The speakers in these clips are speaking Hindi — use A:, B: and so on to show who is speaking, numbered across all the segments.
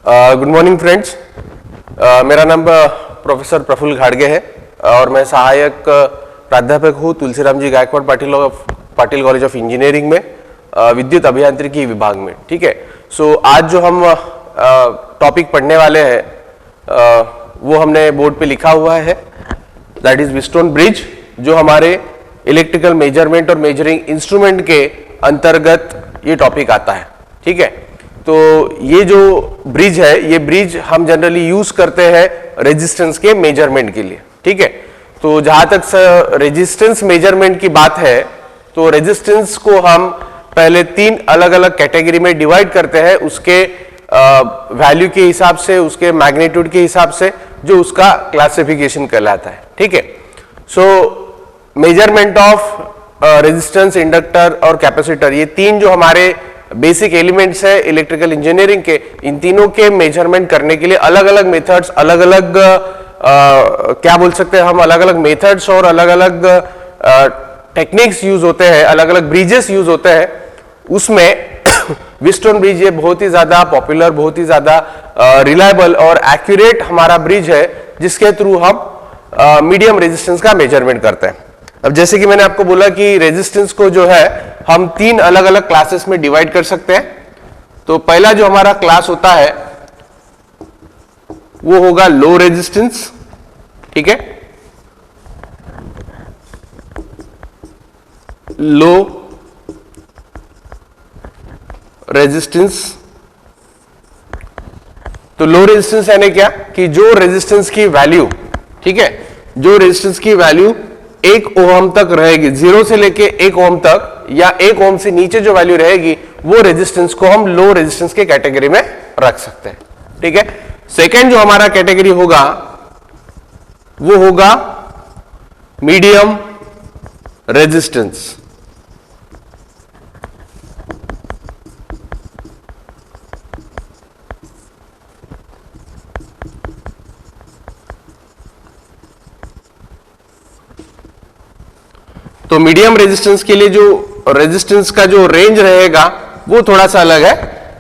A: Good morning friends. मेरा नाम प्रोफेसर प्रफुल्ल घाड़गे है और मैं सहायक प्राध्यापक हूँ Tulsiram ji Gaikwad Patil college of engineering में विद्युत अभियांत्रिकी विभाग में। ठीक है। सो आज जो हम टॉपिक पढ़ने वाले हैं वो हमने बोर्ड पे लिखा हुआ है, दैट इज व्हीटस्टोन ब्रिज, जो हमारे इलेक्ट्रिकल मेजरमेंट और मेजरिंग इंस्ट्रूमेंट के अंतर्गत ये टॉपिक आता है। ठीक है। तो ये जो ब्रिज है, ये ब्रिज हम जनरली यूज करते हैं रेजिस्टेंस के मेजरमेंट के लिए। ठीक है। तो जहां तक रेजिस्टेंस मेजरमेंट की बात है, तो रेजिस्टेंस को हम पहले 3 अलग अलग कैटेगरी में डिवाइड करते हैं, उसके वैल्यू के हिसाब से, उसके मैग्नीट्यूड के हिसाब से, जो उसका क्लासिफिकेशन कहलाता है। ठीक है। सो मेजरमेंट ऑफ रेजिस्टेंस, इंडक्टर और कैपेसिटर, ये 3 जो हमारे बेसिक एलिमेंट्स है इलेक्ट्रिकल इंजीनियरिंग के, इन तीनों के मेजरमेंट करने के लिए अलग अलग मेथड्स, अलग अलग क्या बोल सकते हैं हम, अलग अलग मेथड्स और अलग अलग टेक्निक्स यूज होते हैं, अलग अलग ब्रिजेस यूज होते हैं। उसमें व्हीटस्टोन ब्रिज ये बहुत ही ज्यादा पॉपुलर, बहुत ही ज्यादा रिलायबल और एक्यूरेट हमारा ब्रिज है, जिसके थ्रू हम मीडियम रेजिस्टेंस का मेजरमेंट करते हैं। अब जैसे कि मैंने आपको बोला कि रेजिस्टेंस को जो है हम 3 अलग अलग क्लासेस में डिवाइड कर सकते हैं। तो पहला जो हमारा क्लास होता है वो होगा लो रेजिस्टेंस। ठीक है। Low resistance. तो लो रेजिस्टेंस यानी क्या कि जो रेजिस्टेंस की वैल्यू, ठीक है, जो रेजिस्टेंस की वैल्यू 1 ओम तक रहेगी, 0 से लेके 1 ओम तक, या 1 ओम से नीचे जो वैल्यू रहेगी, वो रेजिस्टेंस को हम लो रेजिस्टेंस के कैटेगरी में रख सकते हैं। ठीक है। सेकेंड जो हमारा कैटेगरी होगा वो होगा मीडियम रेजिस्टेंस। तो मीडियम रेजिस्टेंस के लिए जो रेजिस्टेंस का जो रेंज रहेगा वो थोड़ा सा अलग है।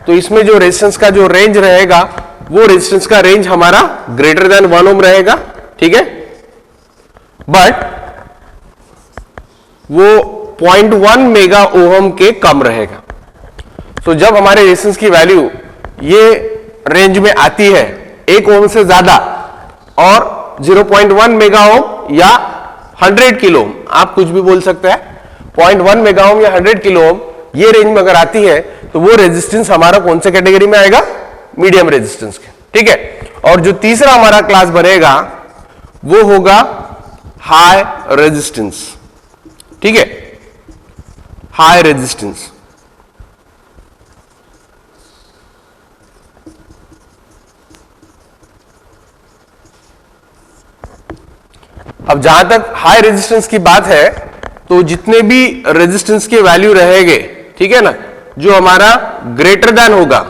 A: तो इसमें जो रेजिस्टेंस का जो रेंज रहेगा, वो रेजिस्टेंस का रेंज हमारा ग्रेटर देन 1 ओम रहेगा। ठीक है। बट वो 0.1 मेगा ओम के कम रहेगा। तो जब हमारे रेजिस्टेंस की वैल्यू ये रेंज में आती है 1 ओम से ज्यादा और 0.1 मेगा ओम या 100 किलो ओम, आप कुछ भी बोल सकते हैं, 0.1 मेगा ओम या 100 किलो ओम, ये रेंज में अगर आती है तो वो रेजिस्टेंस हमारा कौन से कैटेगरी में आएगा? मीडियम रेजिस्टेंस के। ठीक है। और जो तीसरा हमारा क्लास बनेगा वो होगा हाई रेजिस्टेंस। ठीक है। High resistance. अब जहां तक हाई रेजिस्टेंस की बात है, तो जितने भी रेजिस्टेंस के वैल्यू रहेंगे, ठीक है ना, जो हमारा ग्रेटर देन होगा,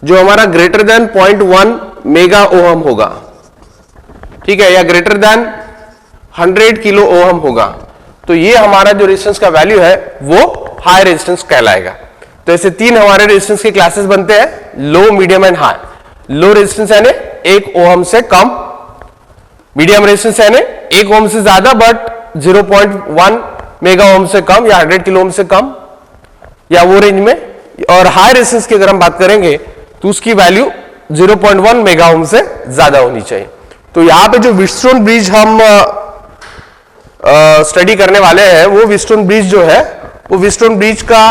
A: जो हमारा ग्रेटर देन 0.1 मेगा ओम होगा, ठीक है, या ग्रेटर देन 100 किलो ओम होगा, तो ये हमारा जो रेजिस्टेंस का वैल्यू है वो हाई रेजिस्टेंस कहलाएगा। तो ऐसे 3 हमारे रेजिस्टेंस के क्लासेस बनते हैं, low, medium and high. Low resistance यानी 1 ओम से कम, मीडियम रेजिस्टेंस यानी 1 ओम से ज्यादा बट 0.1 मेगा ओम से कम या 100 किलो ओम से कम, या वो रेंज में। और हाई रेजिस्टेंस की अगर हम बात करेंगे तो उसकी वैल्यू 0.1 मेगा ओम से ज्यादा होनी चाहिए। तो यहां पे जो व्हीटस्टोन ब्रिज हम स्टडी करने वाले हैं, वो व्हीटस्टोन ब्रिज जो है, वो व्हीटस्टोन ब्रिज का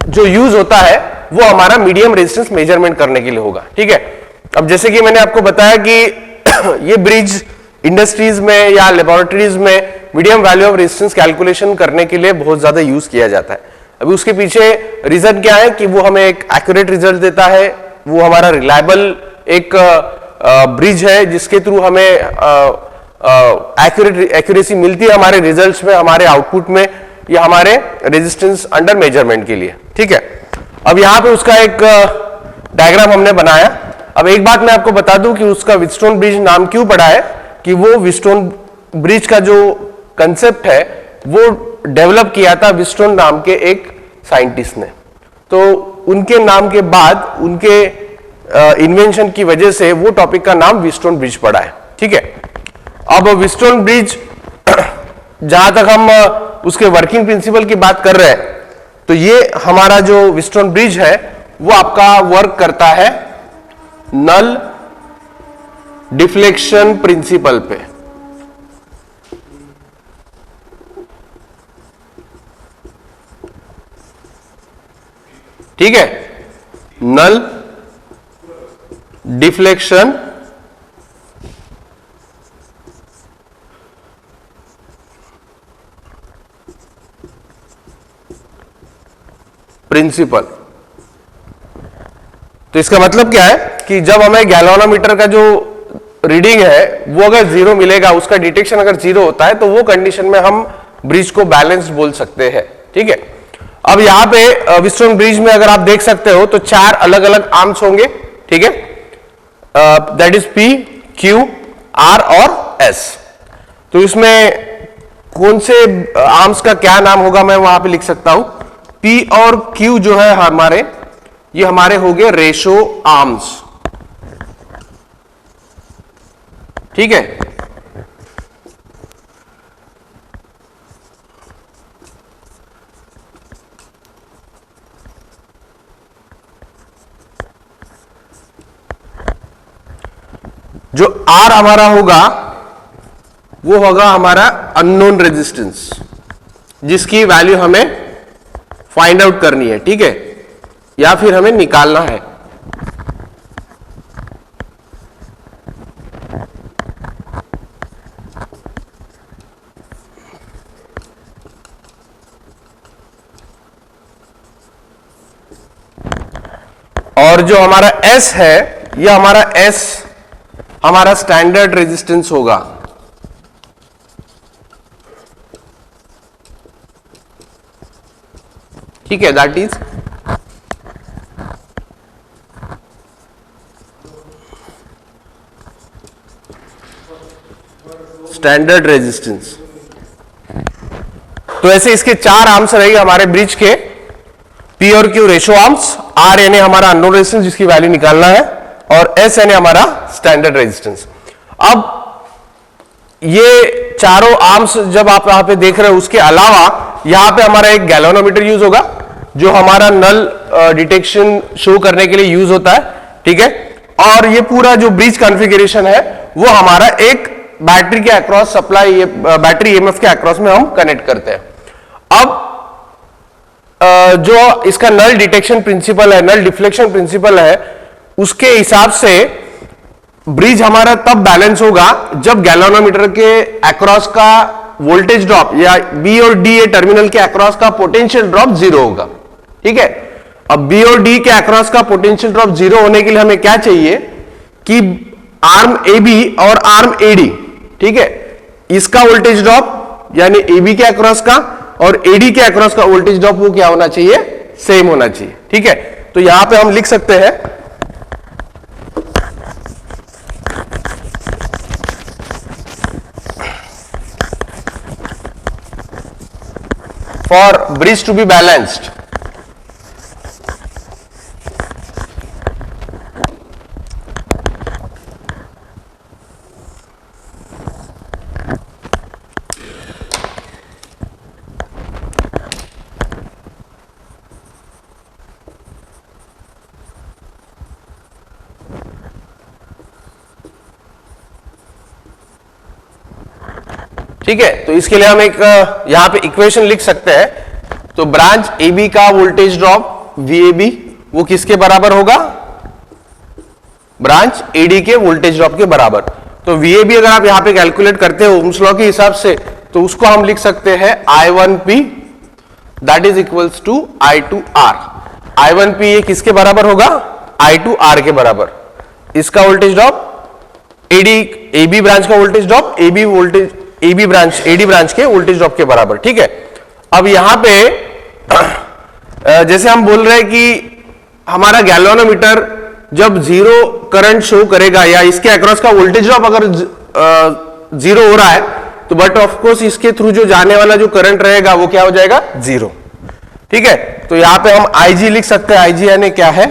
A: जो यूज होता है वो हमारा मीडियम रेजिस्टेंस मेजरमेंट करने के लिए होगा। ठीक है। अब जैसे कि मैंने आपको बताया कि ये ब्रिज इंडस्ट्रीज में या लेबोरेटरीज में medium value of resistance calculation करने के लिए बहुत ज्यादा यूज किया जाता है। अभी उसके पीछे रीजन क्या है कि वो हमें एक एक्यूरेट रिजल्ट देता है, वो हमारा रिलायबल एक ब्रिज है जिसके थ्रू हमें एक्यूरेसी मिलती है हमारे रिजल्ट्स में, हमारे आउटपुट में, या हमारे रेजिस्टेंस अंडर मेजरमेंट के लिए। ठीक है। अब यहां पे उसका एक डायग्राम हमने बनाया। अब एक बात मैं आपको बता दूं कि उसका व्हीटस्टोन ब्रिज नाम क्यों पड़ा है, कि वो व्हीटस्टोन ब्रिज का जो कंसेप्ट है वो डेवलप किया था व्हीटस्टोन नाम के एक साइंटिस्ट ने। तो उनके नाम के बाद उनके इन्वेंशन की वजह से वो टॉपिक का नाम व्हीटस्टोन ब्रिज पड़ा है। ठीक है, अब व्हीटस्टोन ब्रिज जहां तक हम उसके वर्किंग प्रिंसिपल की बात कर रहे हैं, तो ये हमारा जो व्हीटस्टोन ब्रिज है वो आपका वर्क करता है नल डिफ्लेक्शन प्रिंसिपल पे। ठीक है, नल डिफ्लेक्शन प्रिंसिपल। तो इसका मतलब क्या है कि जब हमें गैल्वेनोमीटर का जो रीडिंग है वो अगर जीरो मिलेगा, उसका डिटेक्शन अगर जीरो होता है, तो वो कंडीशन में हम ब्रिज को बैलेंस्ड बोल सकते हैं। ठीक है, अब यहां पे व्हीटस्टोन ब्रिज में अगर आप देख सकते हो तो 4 अलग अलग आर्म्स होंगे। ठीक है, that is P, Q, R और S। तो इसमें कौन से आर्म्स का क्या नाम होगा मैं वहां पे लिख सकता हूं। P और Q जो है हमारे, ये हमारे हो गए रेशो आर्म्स। ठीक है, जो R हमारा होगा वो होगा हमारा अननोन रेजिस्टेंस, जिसकी वैल्यू हमें फाइंड आउट करनी है। ठीक है, या फिर हमें निकालना है। और जो हमारा S है, यह हमारा S हमारा स्टैंडर्ड रेजिस्टेंस होगा। ठीक है, दैट इज स्टैंडर्ड रेजिस्टेंस। तो ऐसे इसके 4 आर्म्स रहेंगे हमारे ब्रिज के। P और Q रेशो आर्म्स, R यानी हमारा अननोन रेजिस्टेंस जिसकी वैल्यू निकालना है, और S यानी हमारा स्टैंडर्ड रेजिस्टेंस। अब ये चारों आर्म्स जब आप यहां पे देख रहे हो, उसके अलावा यहां पे हमारा एक गैल्वेनोमीटर यूज होगा जो हमारा नल डिटेक्शन शो करने के लिए यूज होता है। ठीक है, और ये पूरा जो ब्रिज कॉन्फ़िगरेशन है वो हमारा एक बैटरी के अक्रॉस सप्लाई, बैटरी ईएमएफ के अक्रॉस में हम कनेक्ट करते हैं। अब जो इसका नल डिटेक्शन प्रिंसिपल है, नल डिफ्लेक्शन प्रिंसिपल है, उसके हिसाब से ब्रिज हमारा तब बैलेंस होगा जब गैल्वेनोमीटर के अक्रॉस का वोल्टेज ड्रॉप या बी और डी टर्मिनल के अक्रॉस का पोटेंशियल ड्रॉप जीरो होगा। ठीक है, अब बी और डी के अक्रॉस का पोटेंशियल ड्रॉप जीरो होने के लिए हमें क्या चाहिए कि आर्म ए बी और आर्म ए डी, ठीक है, इसका वोल्टेज ड्रॉप यानी ए बी के अक्रॉस का और एडी के अक्रॉस का वोल्टेज ड्रॉप वो क्या होना चाहिए, सेम होना चाहिए। ठीक है, तो यहां पे हम लिख सकते हैं for bridge to be balanced, ठीक है। तो इसके लिए हम एक यहां पे इक्वेशन लिख सकते हैं। तो ब्रांच ए बी का वोल्टेज ड्रॉप VAB वो किसके बराबर होगा, ब्रांच AD के वोल्टेज ड्रॉप के बराबर। तो VAB अगर आप यहां पे कैलकुलेट करते हो ओम्स लॉ के हिसाब से, तो उसको हम लिख सकते हैं I1P that is equals to I2R। I1P ये किसके बराबर होगा, I2R के बराबर। इसका वोल्टेज ड्रॉप AB ब्रांच का voltage drop AB branch AD branch के वोल्टेज ड्रॉप के बराबर। ठीक है, अब यहां पे जैसे हम बोल रहे हैं कि हमारा गैल्वेनोमीटर जब जीरो करंट शो करेगा या इसके अक्रॉस का वोल्टेज ड्रॉप अगर जीरो हो रहा है, तो बट ऑफ कोर्स इसके थ्रू जो जाने वाला जो करंट रहेगा वो क्या हो जाएगा, जीरो। ठीक है, तो यहां पे हम IG लिख सकते हैं। IG यानी क्या है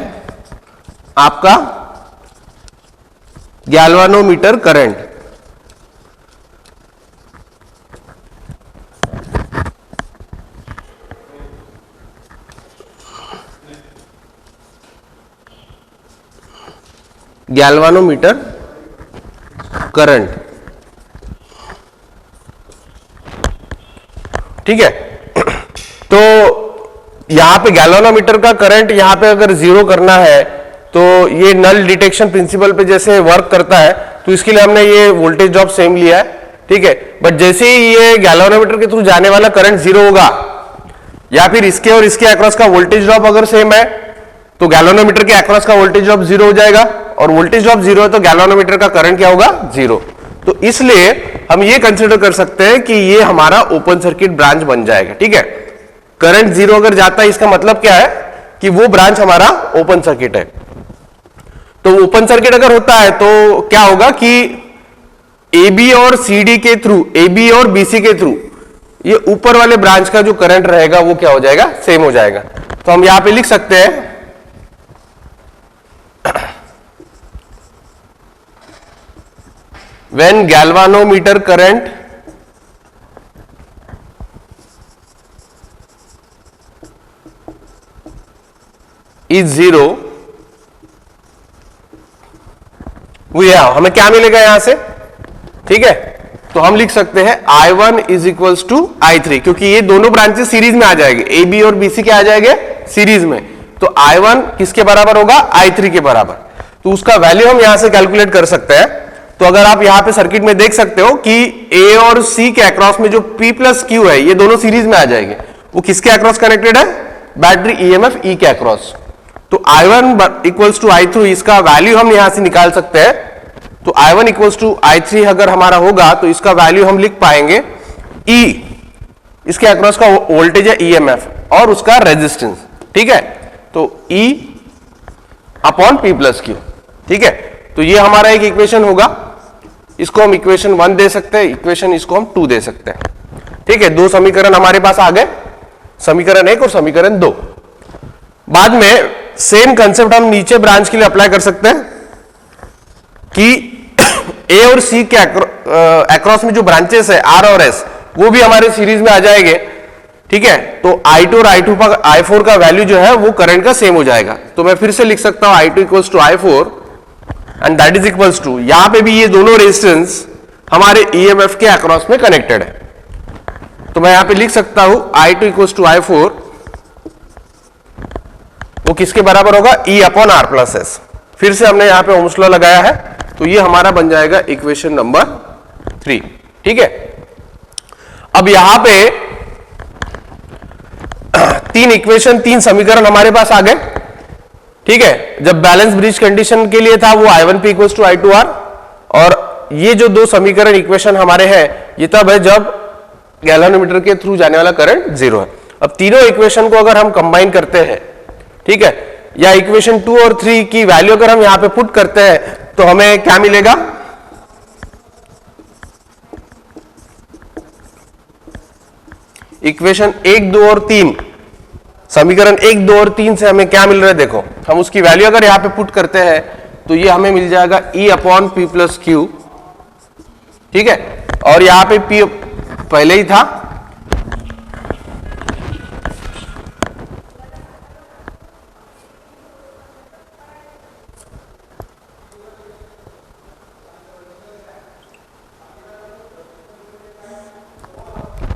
A: आपका गैल्वानोमीटर करंट। गैल्वानोमीटर करंट, ठीक है। तो यहां पे गैल्वानोमीटर का करंट यहां पे अगर जीरो करना है तो ये नल डिटेक्शन प्रिंसिपल पे जैसे वर्क करता है, तो इसके लिए हमने ये वोल्टेज ड्रॉप सेम लिया है, ठीक है। बट जैसे ही ये गैल्वानोमीटर के थ्रू जाने वाला करंट जीरो होगा, या फिर इसके और इसके अक्रॉस का वोल्टेज ड्रॉप अगर सेम है, तो गैल्वानोमीटर के अक्रॉस का वोल्टेज ड्रॉप जीरो हो जाएगा, और वोल्टेज ड्रॉप जीरो है तो गैल्वानोमीटर का करंट क्या होगा, जीरो। तो इसलिए हम ये कंसीडर कर सकते हैं कि ये हमारा ओपन सर्किट ब्रांच बन जाएगा, ठीक है। करंट जीरो अगर जाता है इसका मतलब क्या है कि वो ब्रांच हमारा ओपन सर्किट है। तो ओपन सर्किट अगर होता है तो क्या होगा कि AB और CD के थ्रू, AB और BC के थ्रू ये ऊपर वाले ब्रांच का जो करंट रहेगा वो क्या हो जाएगा, सेम हो जाएगा। तो हम यहां पे लिख सकते हैं when galvanometer current is zero, हमें क्या मिलेगा यहां से, ठीक है। तो हम लिख सकते हैं I1 is equals to I3, क्योंकि ये दोनों ब्रांचेस सीरीज में आ जाएंगे, AB और BC के आ जाएंगे सीरीज में। तो I1 किसके बराबर होगा, I3 के बराबर। तो उसका वैल्यू हम यहां से कैलकुलेट कर सकते हैं। तो अगर आप यहां पे सर्किट में देख सकते हो कि A और C के अक्रॉस में जो P प्लस Q है, ये दोनों सीरीज में आ जाएंगे। वो किसके अक्रॉस कनेक्टेड है, बैटरी EMF E के अक्रॉस। तो I1 इक्वल्स टू I3, इसका वैल्यू हम यहां से निकाल सकते हैं। तो I1 इक्वल्स टू I3 अगर हमारा होगा तो इसका वैल्यू हम लिख पाएंगे E, इसके अक्रॉस का वोल्टेज है EMF और उसका रेजिस्टेंस, ठीक है। तो E upon P plus Q, ठीक है। तो ये हमारा एक इक्वेशन होगा, इसको हम इक्वेशन 1 दे सकते हैं, इक्वेशन इसको हम 2 दे सकते हैं, ठीक है। दो समीकरण हमारे पास आ गए, समीकरण 1 और समीकरण 2। बाद में सेम कंसेप्ट हम नीचे ब्रांच के लिए अप्लाई कर सकते हैं कि A और C के अक्रॉस में जो ब्रांचेस है R और S, वो भी हमारे सीरीज में आ जाएंगे, ठीक है। तो I2 और I4 का वैल्यू जो है वो करंट का सेम हो जाएगा। तो मैं फिर से लिख सकता हूं I2 equals to I4 and that is equals to, यहां पे भी ये दोनों रेजिस्टेंस हमारे EMF के अक्रॉस में कनेक्टेड है। तो मैं यहां पे लिख सकता हूं I2 इक्वल्स टू I4, वो किसके बराबर होगा, E upon R plus S। फिर से हमने यहां पे ओम्स लॉ लगाया है, तो ये हमारा बन जाएगा इक्वेशन नंबर 3, ठीक है। अब यहां पे 3 इक्वेशन, 3 समीकरण हमारे पास आ गए, ठीक है। जब बैलेंस ब्रिज कंडीशन के लिए था वो I1P इक्वल्स टू I2R, और ये जो 2 समीकरण इक्वेशन हमारे हैं ये तब है जब गैल्वानोमीटर के थ्रू जाने वाला करंट जीरो है। अब तीनों इक्वेशन को अगर हम कंबाइन करते हैं, ठीक है, या इक्वेशन 2 और 3 की वैल्यू अगर हम यहां पे पुट करते हैं तो हमें क्या मिलेगा, इक्वेशन 1, 2 और 3, समीकरण 1, 2 और 3 से हमें क्या मिल रहा है, देखो हम उसकी वैल्यू अगर यहां पे पुट करते हैं तो ये हमें मिल जाएगा E upon P plus Q, ठीक है। और यहां पे P पहले ही था,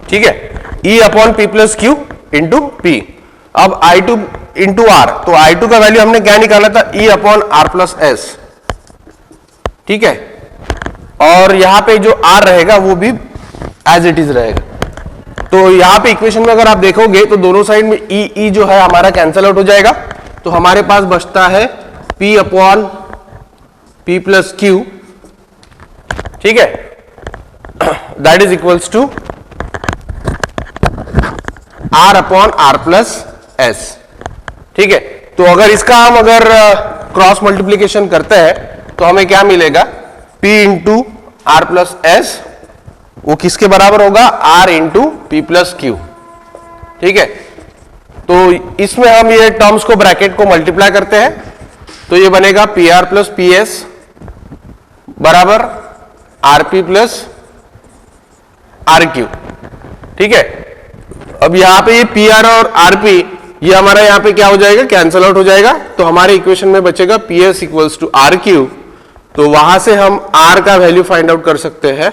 A: ठीक है, E upon P plus Q into P। अब I2 इंटू R, तो I2 का वैल्यू हमने क्या निकाला था, E upon R plus S, ठीक है। और यहां पे जो R रहेगा वो भी एज इट इज रहेगा। तो यहां पे इक्वेशन में अगर आप देखोगे तो दोनों साइड में E जो है हमारा कैंसल आउट हो जाएगा, तो हमारे पास बचता है P upon P plus Q, ठीक है, that is equals to R upon R plus S, ठीक है। तो अगर इसका हम अगर क्रॉस मल्टीप्लीकेशन करते हैं तो हमें क्या मिलेगा, P into R plus S, वो किसके बराबर होगा, R into P plus Q, ठीक है। तो इसमें हम ये टर्म्स को ब्रैकेट को मल्टीप्लाई करते हैं, तो ये बनेगा P R plus P S बराबर आरपी प्लस आर क्यू। ठीक है, अब यहां पे ये पी आर और आरपी ये हमारा यहां पे क्या हो जाएगा, कैंसल आउट हो जाएगा, तो हमारे इक्वेशन में बचेगा P S equals to R Q. तो वहां से हम आर का वैल्यू फाइंड आउट कर सकते हैं,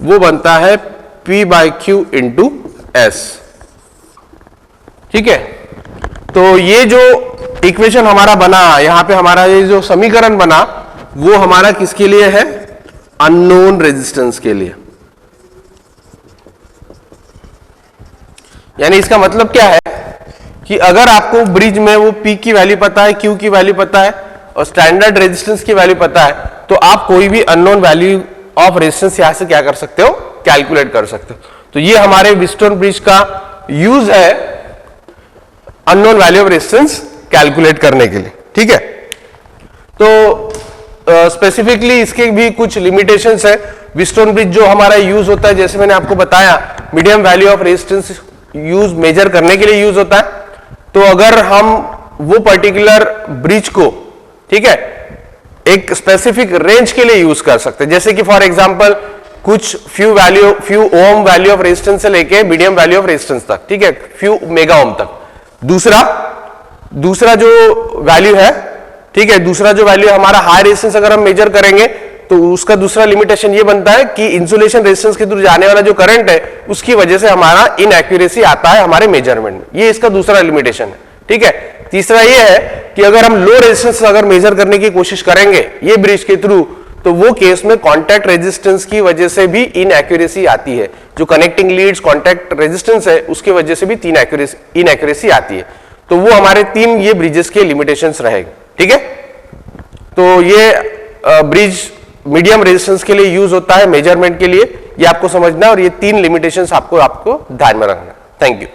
A: वो बनता है P by Q into S. ठीक है, तो ये जो इक्वेशन हमारा बना, यहां पे हमारा ये जो समीकरण बना वो हमारा किसके लिए है, अननोन रेजिस्टेंस के लिए। यानी इसका मतलब क्या है कि अगर आपको ब्रिज में वो P की वैल्यू पता है, Q की वैल्यू पता है और स्टैंडर्ड रेजिस्टेंस की वैल्यू पता है, तो आप कोई भी अननोन वैल्यू ऑफ रेजिस्टेंस यहां से क्या कर सकते हो, कैलकुलेट कर सकते हो। तो ये हमारे व्हीटस्टोन ब्रिज का यूज है unknown value of resistance calculate करने के लिए। ठीक है, तो स्पेसिफिकली इसके भी कुछ लिमिटेशंस है। व्हीटस्टोन ब्रिज जो हमारा यूज होता है, जैसे मैंने आपको बताया, medium value of resistance use major करने के लिए यूज होता है। तो अगर हम वो पर्टिकुलर ब्रिज को, ठीक है, एक स्पेसिफिक रेंज के लिए यूज कर सकते हैं, जैसे कि फॉर एग्जांपल कुछ few ohm value of resistance से लेके मीडियम वैल्यू ऑफ रेजिस्टेंस तक, ठीक है, फ्यू मेगा ओम तक। दूसरा जो वैल्यू है, ठीक है, दूसरा जो वैल्यू हमारा हाई रेजिस्टेंस अगर हम मेजर करेंगे तो उसका दूसरा लिमिटेशन ये बनता है कि इंसुलेशन रेजिस्टेंस के थ्रू जाने वाला जो करंट है उसकी वजह से हमारा इनएक्यूरेसी आता है हमारे मेजरमेंट में, ये इसका दूसरा लिमिटेशन है। ठीक है, तीसरा ये है कि अगर हम लो रेजिस्टेंस अगर मेजर करने की कोशिश करेंगे ये ब्रिज के थ्रू, तो वो केस में कॉन्टैक्ट रेजिस्टेंस की वजह से भी इनएक्यूरेसी आती है। जो कनेक्टिंग लीड्स कॉन्टैक्ट रेजिस्टेंस है उसकी वजह से भी इनएक्यूरेसी आती है। तो वो हमारे तीन ये ब्रिजेस के लिमिटेशंस रहेंगे। ठीक है, तो ये ब्रिज मीडियम रेजिस्टेंस के लिए यूज होता है मेजरमेंट के लिए, ये आपको समझना है और ये तीन लिमिटेशंस आपको ध्यान में रखना है। Thank you.